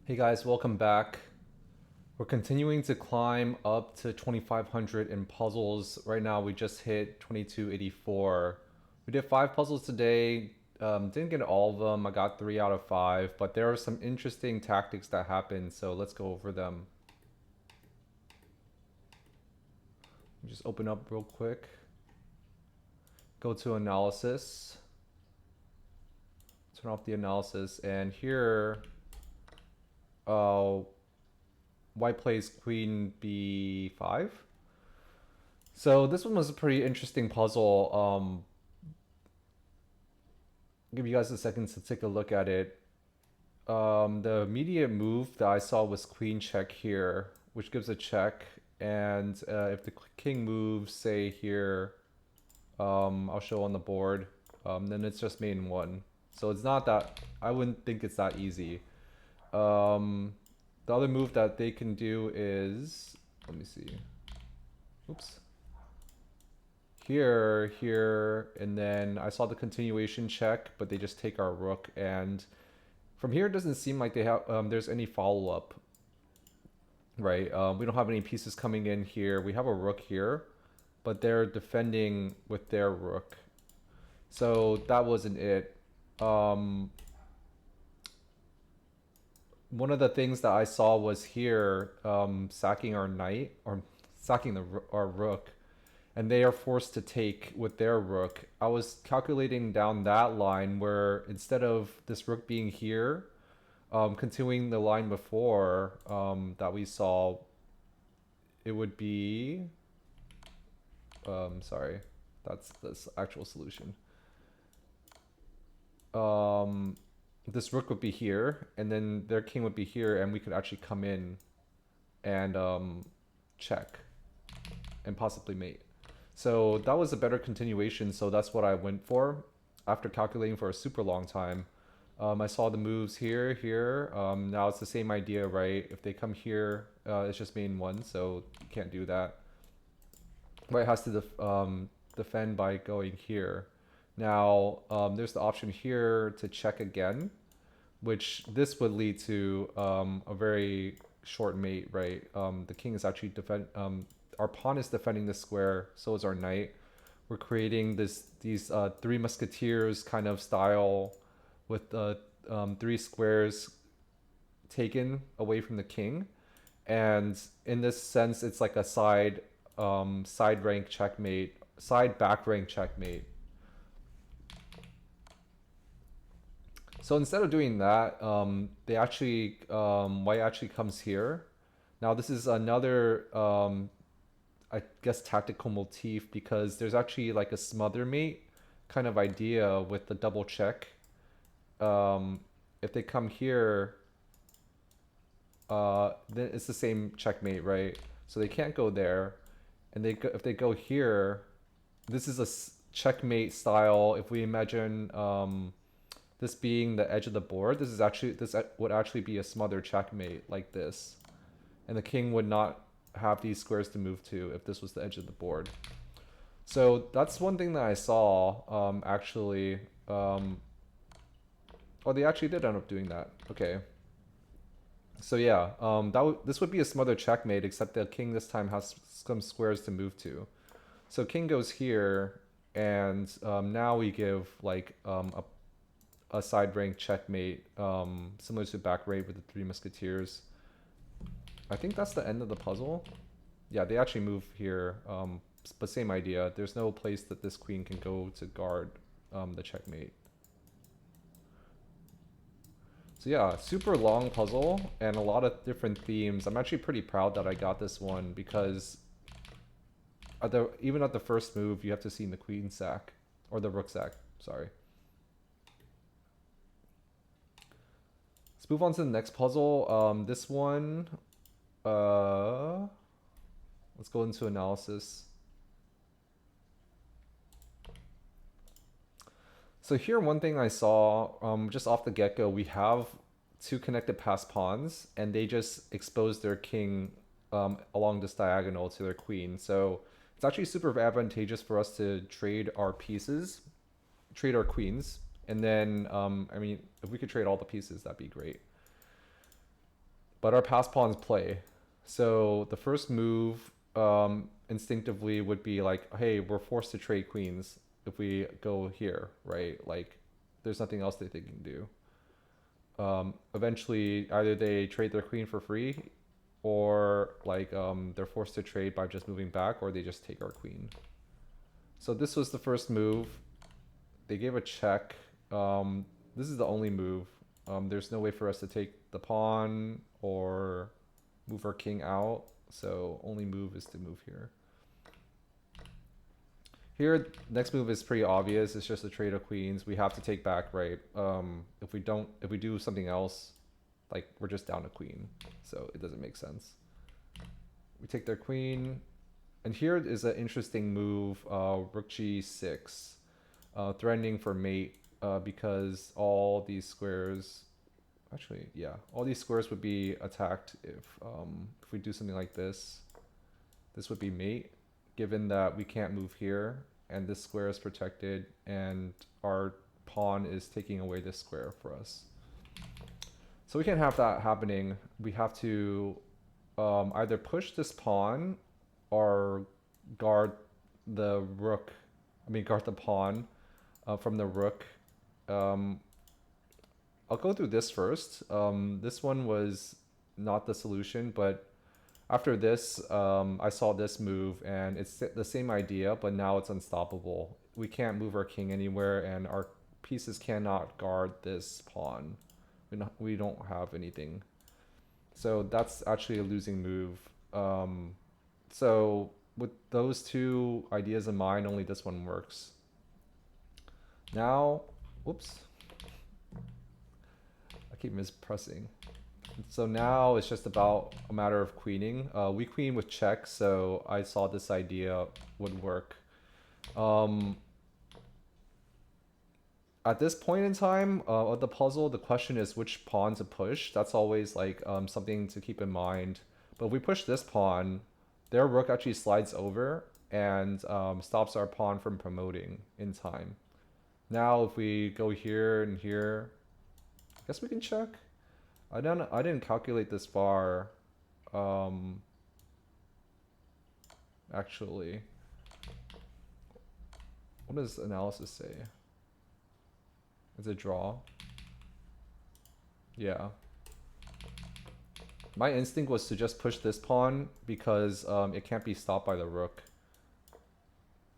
Hey guys, welcome back. We're continuing to climb up to 2500 in puzzles. Right now we just hit 2284. We did 5 puzzles today. Didn't get all of them. I got 3 out of 5, but there are some interesting tactics that happen, so let's go over them. Just open up real quick. Go to analysis. Turn off the analysis, and here uh, white plays queen b5. So this one was a pretty interesting puzzle. Give you guys a second to take a look at it. The immediate move that I saw was queen check here, which gives a check. And if the king moves, say here, I'll show on the board, then it's just mate in one. So it's not that, I wouldn't think it's that easy. The other move that they can do is, let me see. Oops. Here, and then I saw the continuation check, but they just take our rook, and from here it doesn't seem like they have there's any follow-up, right? We don't have any pieces coming in here. We have a rook here, but they're defending with their rook. So that wasn't it. One of the things that I saw was here sacking our knight, or sacking our rook, and they are forced to take with their rook. I was calculating down that line where instead of this rook being here, continuing the line before that we saw, it would be, sorry, that's this actual solution. This rook would be here, and then their king would be here, and we could actually come in and check and possibly mate. So that was a better continuation, so that's what I went for. After calculating for a super long time, I saw the moves here, here. Now it's the same idea, right? If they come here, it's just main one, so you can't do that. White has to defend by going here. Now, there's the option here to check again, which this would lead to a very short mate, right? The king is actually our pawn is defending this square, so is our knight. We're creating these three musketeers kind of style with three squares taken away from the king, and in this sense, it's like a side rank checkmate, side back rank checkmate. So instead of doing that, they actually white actually comes here. Now this is another I guess tactical motif, because there's actually like a smother mate kind of idea with the double check. If they come here, then it's the same checkmate, right? So they can't go there, and if they go here, this is a checkmate style. If we imagine this being the edge of the board, this would actually be a smother checkmate like this, and the king would not have these squares to move to if this was the edge of the board. So that's one thing that I saw actually. Oh, they actually did end up doing that. Okay. So yeah, this would be a smother checkmate, except the king this time has some squares to move to. So king goes here, and now we give like a side rank checkmate, similar to back raid with the three musketeers. I think that's the end of the puzzle. Yeah, they actually move here, but same idea. There's no place that this queen can go to guard the checkmate. So yeah, super long puzzle and a lot of different themes. I'm actually pretty proud that I got this one, because even at the first move, you have to see the queen sack, or the rook sack, sorry. Let's move on to the next puzzle. This one, let's go into analysis. So here, one thing I saw, just off the get-go, we have two connected pass pawns, and they just expose their king along this diagonal to their queen. So it's actually super advantageous for us to trade our pieces, trade our queens, and then, I mean, if we could trade all the pieces, that'd be great. but our pass pawns play. So the first move instinctively would be like, hey, we're forced to trade queens if we go here, right? Like, there's nothing else that they can do. Eventually, either they trade their queen for free, or like they're forced to trade by just moving back, or they just take our queen. So this was the first move. They gave a check. This is the only move. There's no way for us to take the pawn or move our king out. So only move is to move here. Here, next move is pretty obvious. It's just a trade of queens. We have to take back, right? If we do something else, like we're just down a queen. So it doesn't make sense. We take their queen. And here is an interesting move, rook g6, threatening for mate, because all these squares, actually, yeah, all these squares would be attacked if we do something like this. This would be mate, given that we can't move here, and this square is protected, and our pawn is taking away this square for us. So we can't have that happening. We have to either push this pawn or guard the rook, guard the pawn from the rook. I'll go through this first. This one was not the solution, but after this, I saw this move, and it's the same idea, but now it's unstoppable. We can't move our king anywhere, and our pieces cannot guard this pawn. We don't have anything. So that's actually a losing move. So with those two ideas in mind, only this one works. Now, whoops. I keep mispressing. So now it's just about a matter of queening. We queen with check, so I saw this idea would work. At this point in time of the puzzle, the question is which pawn to push. That's always like something to keep in mind. But if we push this pawn, their rook actually slides over and stops our pawn from promoting in time. Now if we go here and here, I guess we can check. I didn't calculate this far. Actually, what does analysis say? Is it draw? Yeah. My instinct was to just push this pawn because it can't be stopped by the rook.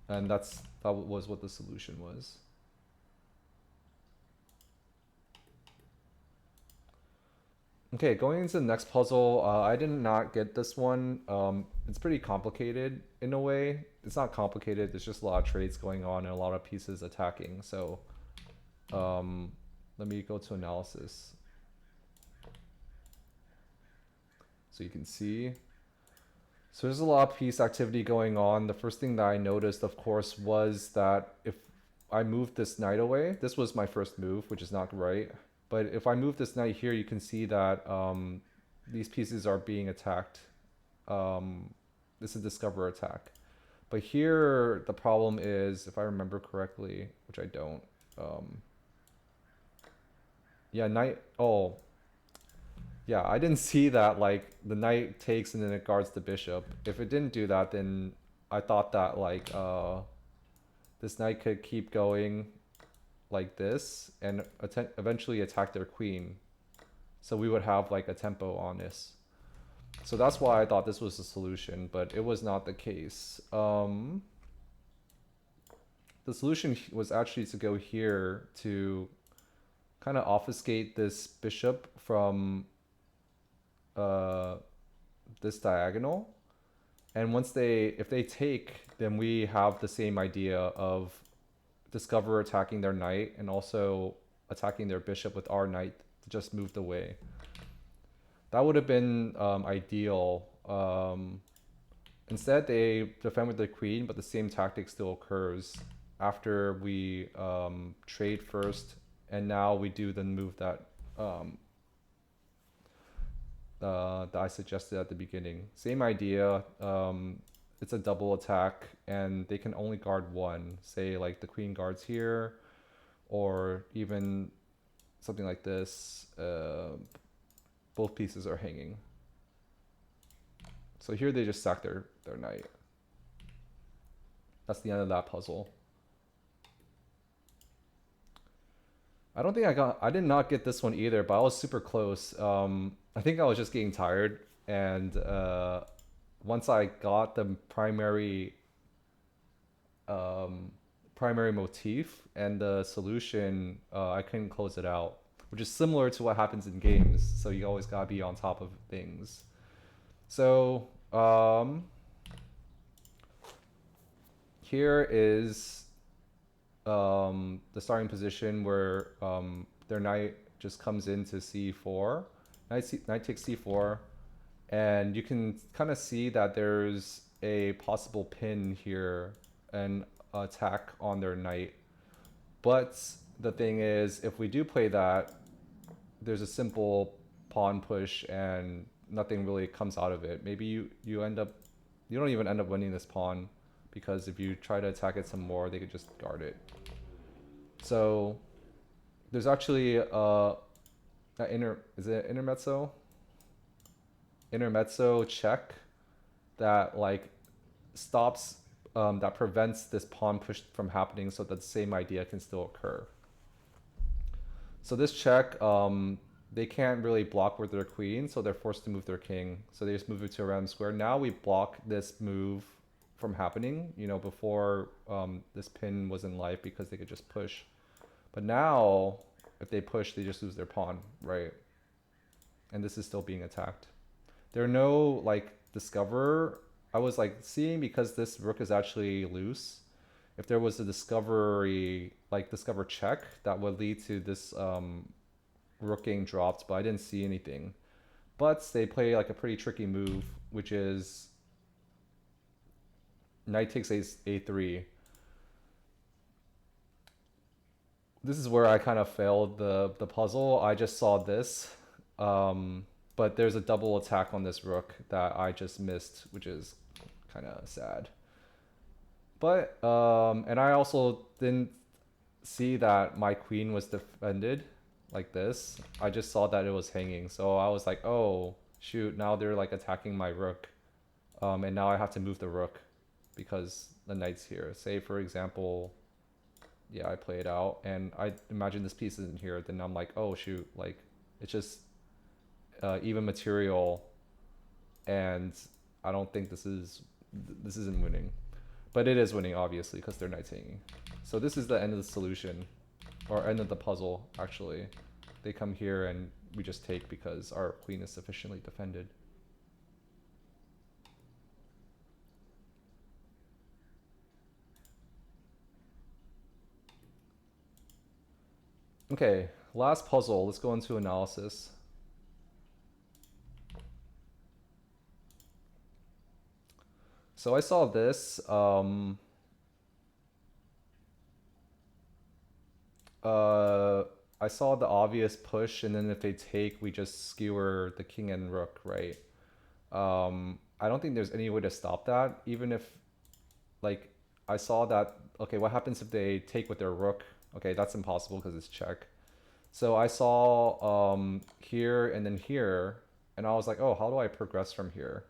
And that was what the solution was. Okay, going into the next puzzle, I did not get this one. It's pretty complicated in a way. It's not complicated, there's just a lot of trades going on and a lot of pieces attacking. So let me go to analysis. So you can see. So there's a lot of piece activity going on. The first thing that I noticed, of course, was that if I moved this knight away, this was my first move, which is not right. But if I move this knight here, you can see that these pieces are being attacked. This is a discover attack. But here, the problem is, if I remember correctly, which I don't. Yeah, knight. Oh. Yeah, I didn't see that, like, the knight takes and then it guards the bishop. If it didn't do that, then I thought that, like, this knight could keep going like this and eventually attack their queen. So we would have, like, a tempo on this. So that's why I thought this was the solution, but it was not the case. The solution was actually to go here to kind of obfuscate this bishop from this diagonal, and if they take, then we have the same idea of discover attacking their knight and also attacking their bishop with our knight to just moved away. That would have been ideal. Instead they defend with the queen, but the same tactic still occurs after we trade first, and now we do the move that I suggested at the beginning. Same idea. It's a double attack, and they can only guard one. Say like the queen guards here, or even something like this. Both pieces are hanging. So here they just sack their knight. That's the end of that puzzle. I don't think I did not get this one either, but I was super close. I think I was just getting tired, and once I got the primary motif and the solution, I couldn't close it out, which is similar to what happens in games. So you always gotta be on top of things. So here is the starting position where their knight just comes into c4. Knight takes c4, and you can kind of see that there's a possible pin here and attack on their knight. But the thing is, if we do play that, there's a simple pawn push and nothing really comes out of it. Maybe you don't even end up winning this pawn, because if you try to attack it some more, they could just guard it. So there's actually is it intermezzo? Intermezzo check that like stops, that prevents this pawn push from happening, so that the same idea can still occur. So this check, they can't really block with their queen, so they're forced to move their king. So they just move it to a random square. Now we block this move from happening. You know, before this pin was in life because they could just push. But now, if they push, they just lose their pawn, right? And this is still being attacked. There are no like discover. I was like seeing, because this rook is actually loose, if there was a discover check that would lead to this rook getting dropped, but I didn't see anything. But they play like a pretty tricky move, which is knight takes a3. This is where I kind of failed the puzzle. I just saw this, but there's a double attack on this rook that I just missed, which is kind of sad. But and I also didn't see that my queen was defended like this. I just saw that it was hanging, so I was like, oh shoot, now they're like attacking my rook, and now I have to move the rook because the knight's here. Say for example, yeah, I play it out and I imagine this piece isn't here, then I'm like, oh shoot, like it's just even material, and I don't think this isn't winning. But it is winning, obviously, because their knight's hanging. So this is the end of the solution, or end of the puzzle, actually. They come here and we just take because our queen is sufficiently defended. Okay, last puzzle. Let's go into analysis. So I saw this. I saw the obvious push, and then if they take, we just skewer the king and rook, right? I don't think there's any way to stop that, even if, like, I saw that, okay, what happens if they take with their rook? Okay, that's impossible because it's check. So I saw here and then here, and I was like, oh, how do I progress from here?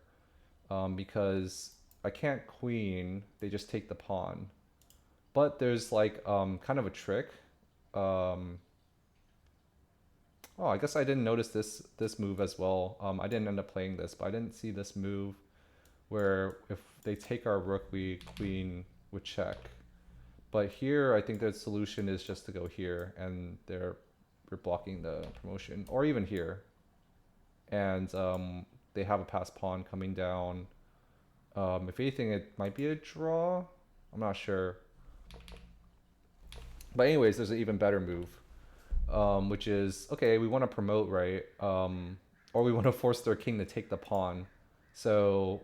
Because I can't queen, they just take the pawn. But there's like kind of a trick. Oh, I guess I didn't notice this move as well. I didn't end up playing this, but I didn't see this move where if they take our rook, we queen with check. But here, I think the solution is just to go here, and we're blocking the promotion, or even here. And they have a passed pawn coming down. If anything, it might be a draw. I'm not sure. But anyways, there's an even better move, which is, okay, we want to promote, right? Or we want to force their king to take the pawn. So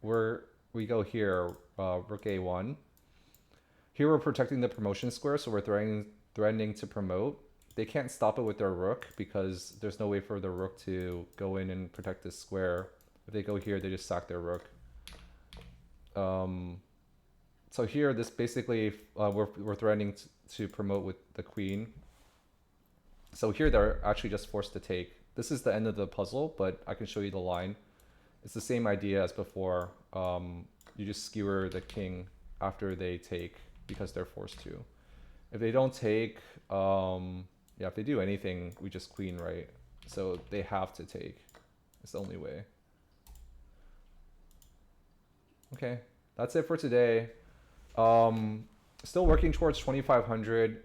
we go here, rook a1. Here we're protecting the promotion square, so we're threatening to promote. They can't stop it with their rook because there's no way for the rook to go in and protect this square. If they go here, they just sack their rook. So here, this basically, we're threatening to promote with the queen. So here they're actually just forced to take, This is the end of the puzzle, but I can show you the line. It's the same idea as before. You just skewer the king after they take because they're forced to. If they don't take, yeah, if they do anything, we just queen, right? So they have to take. It's the only way. Okay, that's it for today. Still working towards 2500,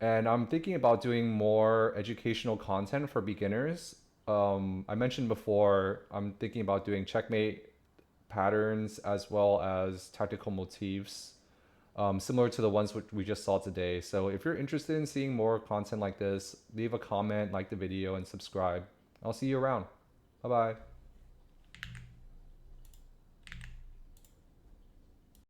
and I'm thinking about doing more educational content for beginners. I mentioned before, I'm thinking about doing checkmate patterns as well as tactical motifs, similar to the ones which we just saw today. So if you're interested in seeing more content like this, leave a comment, like the video, and subscribe. I'll see you around. Bye bye.